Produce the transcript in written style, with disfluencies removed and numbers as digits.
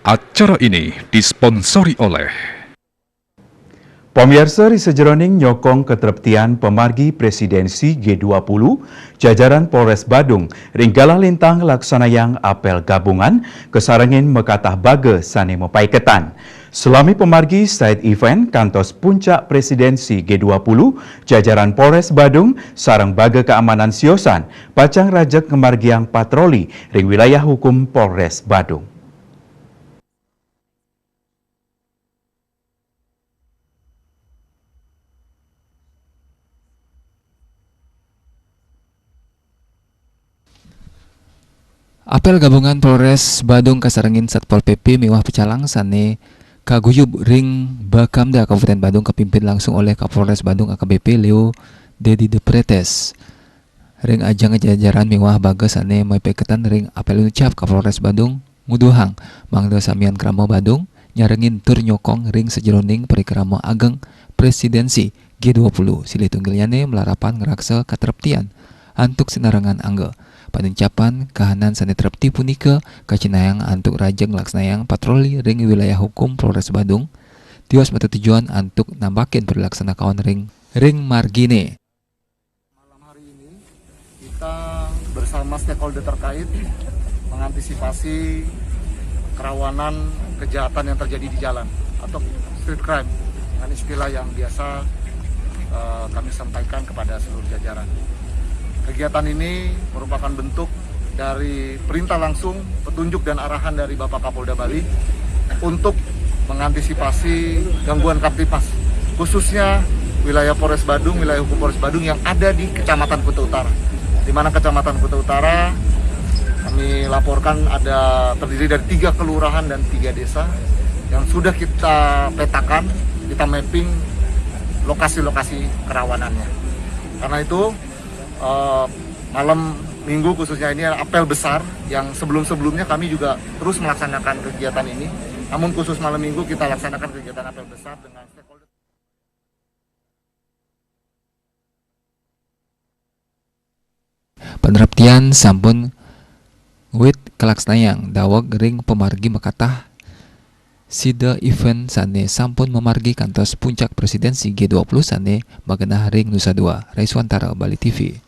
Acara ini disponsori oleh Pemirsa Risejeroning nyokong keterptian pemargi presidensi G20, jajaran Polres Badung, ringgalah lintang laksanayang apel gabungan, kesarangin mekatah baga sane mepaiketan. Selami pemargi side event kantos puncak presidensi G20, jajaran Polres Badung, sarang baga keamanan siosan, pacang rajak kemargiang patroli, ring wilayah hukum Polres Badung. Apel gabungan Polres Badung kasarengin Satpol PP miwah pecalang sane kaguyub ring Bakamda Kabupaten Badung kepimpin langsung oleh Kapolres Badung AKBP Leo Dedi Depretes. Ring ajang jajaran miwah baga sane mepeketan ring apel ucap Kapolres Badung nguduhang mangda samian krama Badung nyarengin tur nyokong ring sejeroning perikrama ageng presidensi G20 silih tunggilnyane melarapan ngeraksa katerptian antuk sinarangan angga. Panencapan kahanan sane terpti punika kacinayang antuk rajeng laksnayang patroli ring wilayah hukum Polres Badung tiwas mata tujuan antuk nambakin berlaksana kawan ring margine. Malam hari ini kita bersama stakeholder terkait mengantisipasi kerawanan kejahatan yang terjadi di jalan atau street crime dengan istilah yang biasa kami sampaikan kepada seluruh jajaran. Kegiatan ini merupakan bentuk dari perintah langsung, petunjuk dan arahan dari Bapak Kapolda Bali untuk mengantisipasi gangguan Kamtipas, khususnya wilayah Polres Badung, wilayah hukum Polres Badung yang ada di Kecamatan Kuta Utara. Di mana Kecamatan Kuta Utara kami laporkan ada terdiri dari 3 kelurahan dan 3 desa yang sudah kita petakan, kita mapping lokasi-lokasi kerawanannya. Karena itu malam minggu khususnya ini apel besar yang sebelum-sebelumnya kami juga terus melaksanakan kegiatan ini. Namun khusus malam minggu kita laksanakan kegiatan apel besar dengan stakeholder. Peneraptian sampun wit kelaksnayang dawag ring pemargi mekatah sida event sane sampun memargi kantos puncak presidensi G20 sane magenah ring Nusa Dua. Raiswantara Bali TV.